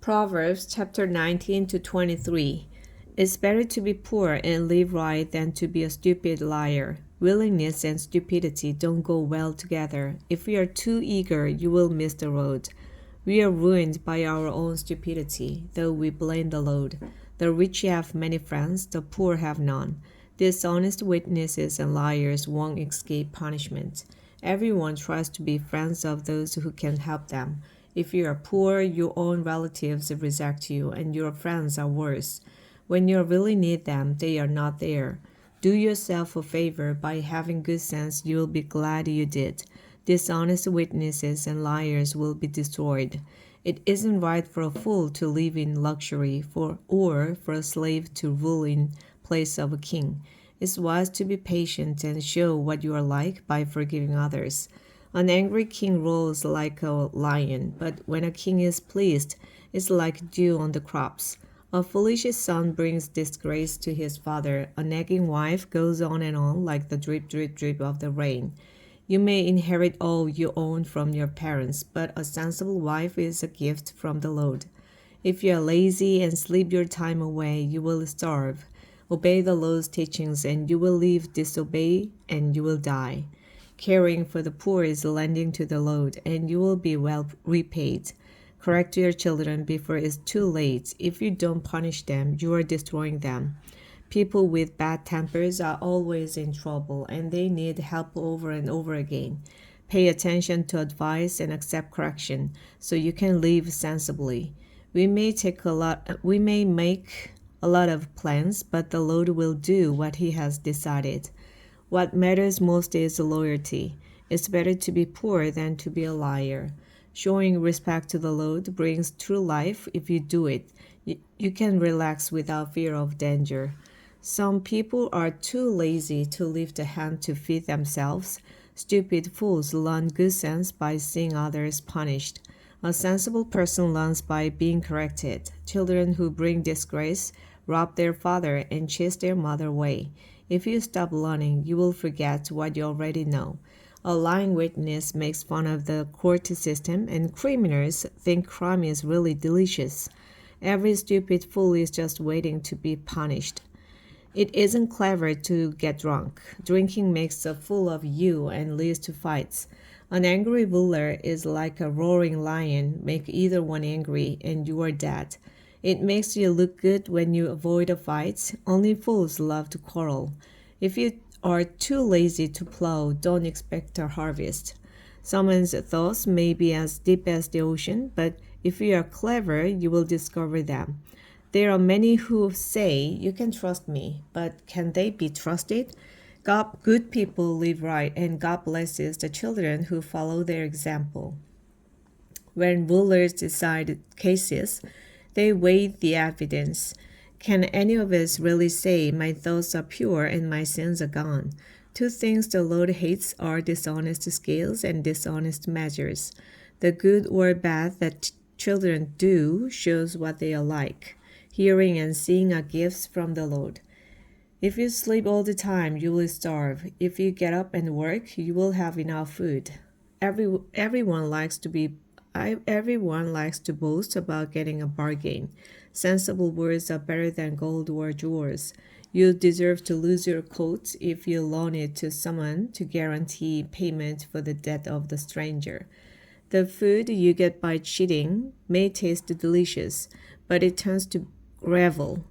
Proverbs chapter 19 to 23. It's better to be poor and live right than to be a stupid liar. Willingness and stupidity don't go well together. If you are too eager, you will miss the road. We are ruined by our own stupidity, though we blame the Lord. The rich have many friends, the poor have none. Dishonest witnesses and liars won't escape punishment. Everyone tries to be friends of those who can help them. If you are poor, your own relatives reject you, and your friends are worse. When you really need them, they are not there. Do yourself a favor by having good sense, you will be glad you did. Dishonest witnesses and liars will be destroyed. It isn't right for a fool to live in luxury, or for a slave to rule in place of a king. It's wise to be patient and show what you are like by forgiving others. An angry king roars like a lion, but when a king is pleased, it's like dew on the crops. A foolish son brings disgrace to his father. A nagging wife goes on and on like the drip, drip, drip of the rain. You may inherit all you own from your parents, but a sensible wife is a gift from the Lord. If you are lazy and sleep your time away, you will starve. Obey the Lord's teachings, and you will live. Disobey, and you will die. Caring for the poor is lending to the Lord, and you will be well repaid. Correct your children before it's too late. If you don't punish them, you are destroying them. People with bad tempers are always in trouble, and they need help over and over again. Pay attention to advice and accept correction, so you can live sensibly. We may make a lot of plans, but the Lord will do what He has decided. What matters most is loyalty. It's better to be poor than to be a liar. Showing respect to the Lord brings true life if you do it. You can relax without fear of danger. Some people are too lazy to lift a hand to feed themselves. Stupid fools learn good sense by seeing others punished. A sensible person learns by being corrected. Children who bring disgrace rob their father and chase their mother away. If you stop learning, you will forget what you already know. A lying witness makes fun of the court system, and criminals think crime is really delicious. Every stupid fool is just waiting to be punished. It isn't clever to get drunk. Drinking makes a fool of you and leads to fights. An angry ruler is like a roaring lion. Make either one angry, and you are dead. It makes you look good when you avoid a fight. Only fools love to quarrel. If you are too lazy to plow, don't expect a harvest. Someone's thoughts may be as deep as the ocean, but if you are clever, you will discover them. There are many who say, "You can trust me," but can they be trusted? Good people live right, and God blesses the children who follow their example. When rulers decide cases, they weigh the evidence. Can any of us really say, "My thoughts are pure and my sins are gone"? Two things the Lord hates are dishonest scales and dishonest measures. The good or bad that children do shows what they are like. Hearing and seeing are gifts from the Lord. If you sleep all the time, you will starve. If you get up and work, you will have enough food. Everyone likes to boast about getting a bargain. Sensible words are better than gold or jewels. You deserve to lose your coat if you loan it to someone to guarantee payment for the debt of the stranger. The food you get by cheating may taste delicious, but it turns to gravel.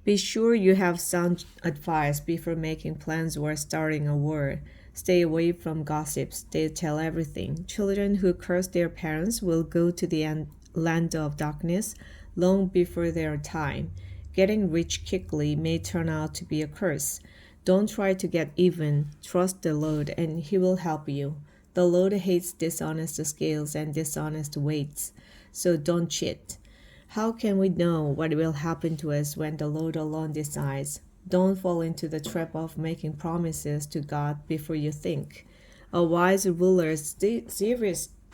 Be sure you have sound advice before making plans or starting a war. Stay away from gossips. They tell everything. Children who curse their parents will go to the land of darkness long before their time. Getting rich quickly may turn out to be a curse. Don't try to get even. Trust the Lord, and He will help you. The Lord hates dishonest scales and dishonest weights, so don't cheat. How can we know what will happen to us when the Lord alone decides? Don't fall into the trap of making promises to God before you think. A wise ruler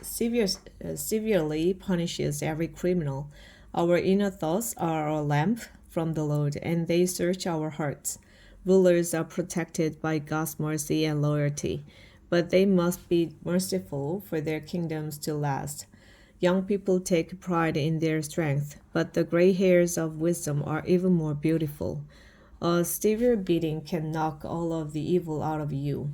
severely punishes every criminal. Our inner thoughts are a lamp from the Lord, and they search our hearts. Rulers are protected by God's mercy and loyalty, but they must be merciful for their kingdoms to last. Young people take pride in their strength, but the gray hairs of wisdom are even more beautiful. A severe beating can knock all of the evil out of you.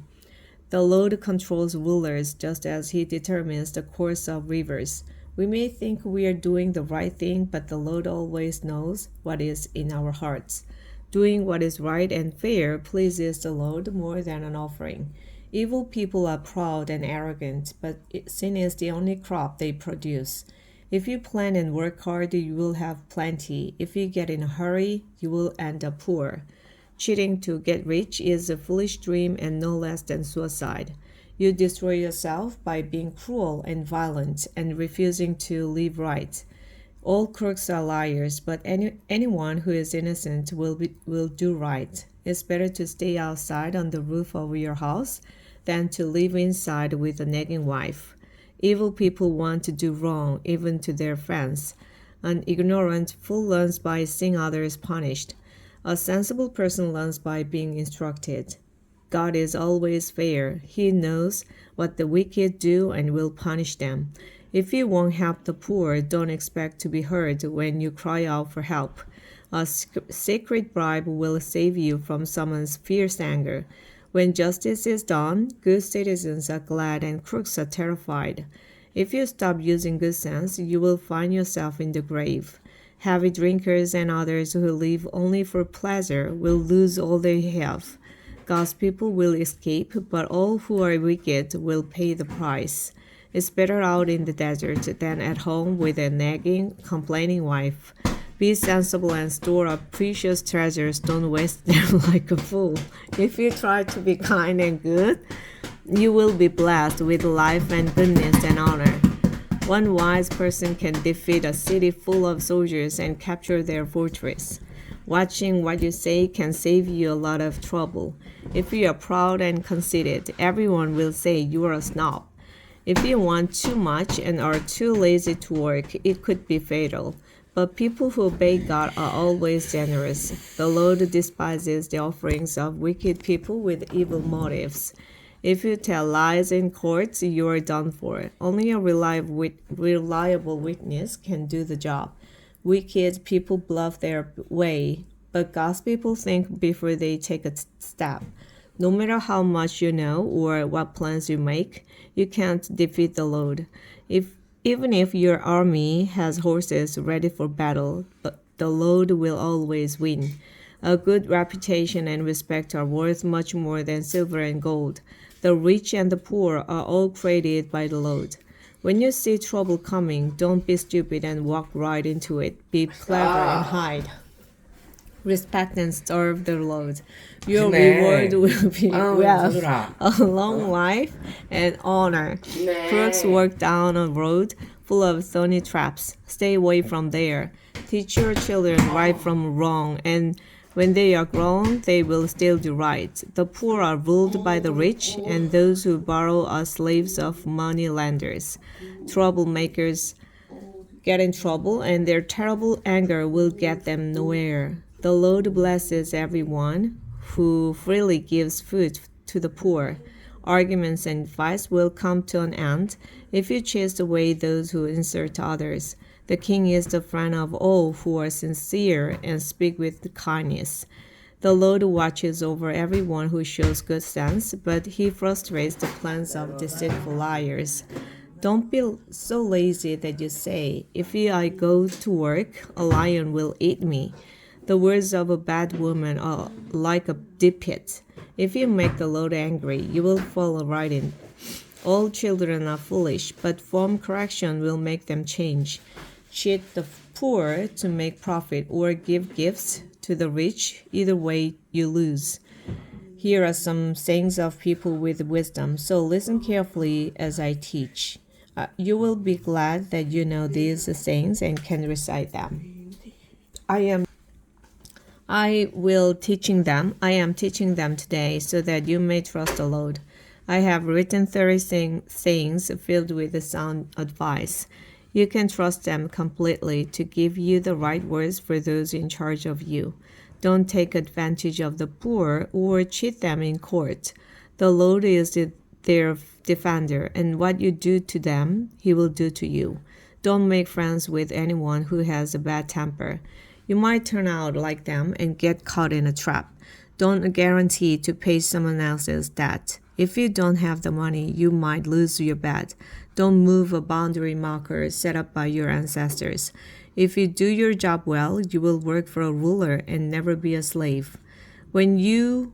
The Lord controls rulers just as he determines the course of rivers. We may think we are doing the right thing, but the Lord always knows what is in our hearts. Doing what is right and fair pleases the Lord more than an offering. Evil people are proud and arrogant, but sin is the only crop they produce. If you plan and work hard, you will have plenty. If you get in a hurry, you will end up poor. Cheating to get rich is a foolish dream and no less than suicide. You destroy yourself by being cruel and violent and refusing to live right. All crooks are liars, but anyone who is innocent will do right. It's better to stay outside on the roof of your house than to live inside with a nagging wife. Evil people want to do wrong even to their friends. An ignorant fool learns by seeing others punished. A sensible person learns by being instructed. God is always fair. He knows what the wicked do and will punish them. If you won't help the poor, don't expect to be heard when you cry out for help. A secret bribe will save you from someone's fierce anger. When justice is done, good citizens are glad and crooks are terrified. If you stop using good sense, you will find yourself in the grave. Heavy drinkers and others who live only for pleasure will lose all they have. God's people will escape, but all who are wicked will pay the price. It's better out in the desert than at home with a nagging, complaining wife. Be sensible and store up precious treasures. Don't waste them like a fool. If you try to be kind and good, you will be blessed with life and goodness and honor. One wise person can defeat a city full of soldiers and capture their fortress. Watching what you say can save you a lot of trouble. If you are proud and conceited, everyone will say you are a snob. If you want too much and are too lazy to work, it could be fatal. But people who obey God are always generous. The Lord despises the offerings of wicked people with evil motives. If you tell lies in court, you are done for. Only a reliable witness can do the job. Wicked people bluff their way, but God's people think before they take a step. No matter how much you know or what plans you make, you can't defeat the Lord. Even if your army has horses ready for battle, but the Lord will always win. A good reputation and respect are worth much more than silver and gold. The rich and the poor are all created by the Lord. When you see trouble coming, don't be stupid and walk right into it. Be clever and hide. Respect and serve the Lord. Your reward will be wealth, a long life, and honor. Crooks walk down a road full of thorny traps. Stay away from there. Teach your children right from wrong, and when they are grown, they will still do right. The poor are ruled by the rich, and those who borrow are slaves of moneylenders. Troublemakers get in trouble, and their terrible anger will get them nowhere. The Lord blesses everyone who freely gives food to the poor. Arguments and fights will come to an end if you chase away those who insult others. The king is the friend of all who are sincere and speak with kindness. The Lord watches over everyone who shows good sense, but he frustrates the plans of deceitful liars. Don't be so lazy that you say, "If I go to work, a lion will eat me." The words of a bad woman are like a deep pit. If you make the Lord angry, you will fall right in. All children are foolish, but firm correction will make them change. Cheat the poor to make profit or give gifts to the rich. Either way, you lose. Here are some sayings of people with wisdom, so listen carefully as I teach. You will be glad that you know these sayings and can recite them. I am teaching them today so that you may trust the Lord. I have written 30 sayings filled with sound advice. You can trust them completely to give you the right words for those in charge of you. Don't take advantage of the poor or cheat them in court. The Lord is their defender, and what you do to them, he will do to you. Don't make friends with anyone who has a bad temper. You might turn out like them and get caught in a trap. Don't guarantee to pay someone else's debt. If you don't have the money, you might lose your bet. Don't move a boundary marker set up by your ancestors. If you do your job well, you will work for a ruler and never be a slave. When you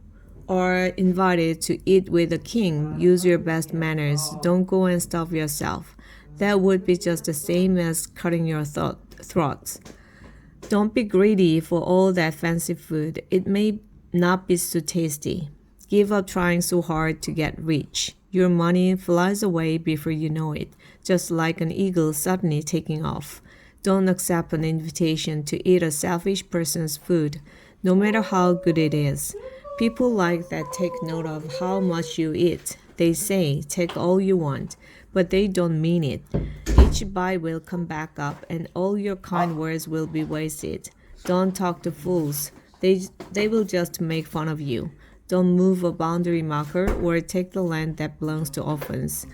are invited to eat with a king, use your best manners. Don't go and starve yourself. That would be just the same as cutting your throat. Don't be greedy for all that fancy food. It may not be so tasty. Give up trying so hard to get rich. Your money flies away before you know it, just like an eagle suddenly taking off. Don't accept an invitation to eat a selfish person's food, no matter how good it is. People like that take note of how much you eat. They say, take all you want, but they don't mean it. Each bite will come back up, and all your kind words will be wasted. Don't talk to fools. They will just make fun of you. Don't move a boundary marker or take the land that belongs to orphans.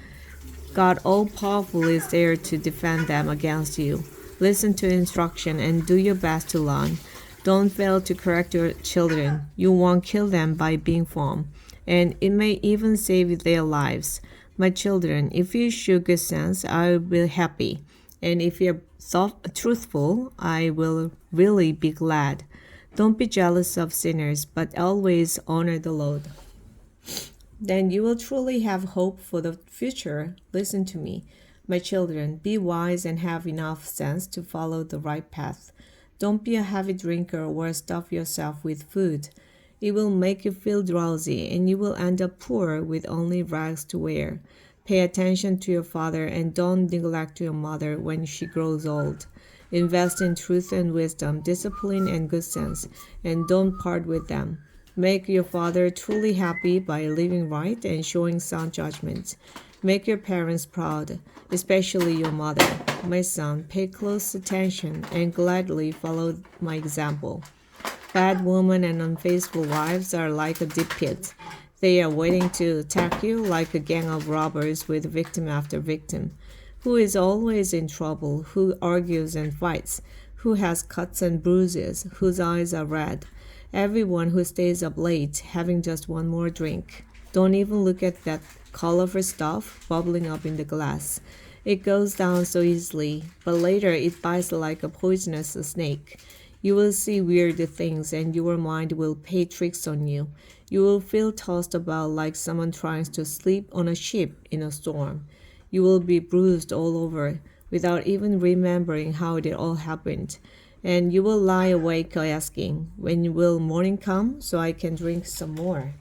God all-powerful is there to defend them against you. Listen to instruction and do your best to learn. Don't fail to correct your children. You won't kill them by being firm, and it may even save their lives. My children, if you show good sense, I will be happy. And if you're truthful, I will really be glad. Don't be jealous of sinners, but always honor the Lord. Then you will truly have hope for the future. Listen to me. My children, be wise and have enough sense to follow the right path. Don't be a heavy drinker or stuff yourself with food. It will make you feel drowsy, and you will end up poor with only rags to wear. Pay attention to your father and don't neglect your mother when she grows old. Invest in truth and wisdom, discipline and good sense, and don't part with them. Make your father truly happy by living right and showing sound judgment. Make your parents proud, especially your mother. My son, pay close attention and gladly follow my example. Bad women and unfaithful wives are like a deep pit. They are waiting to attack you like a gang of robbers with victim after victim. Who is always in trouble, who argues and fights, who has cuts and bruises, whose eyes are red. Everyone who stays up late, having just one more drink. Don't even look at that colorful stuff bubbling up in the glass. It goes down so easily, but later it bites like a poisonous snake. You will see weird things and your mind will play tricks on you. You will feel tossed about like someone trying to sleep on a ship in a storm. You will be bruised all over without even remembering how it all happened. And you will lie awake asking, when will morning come so I can drink some more?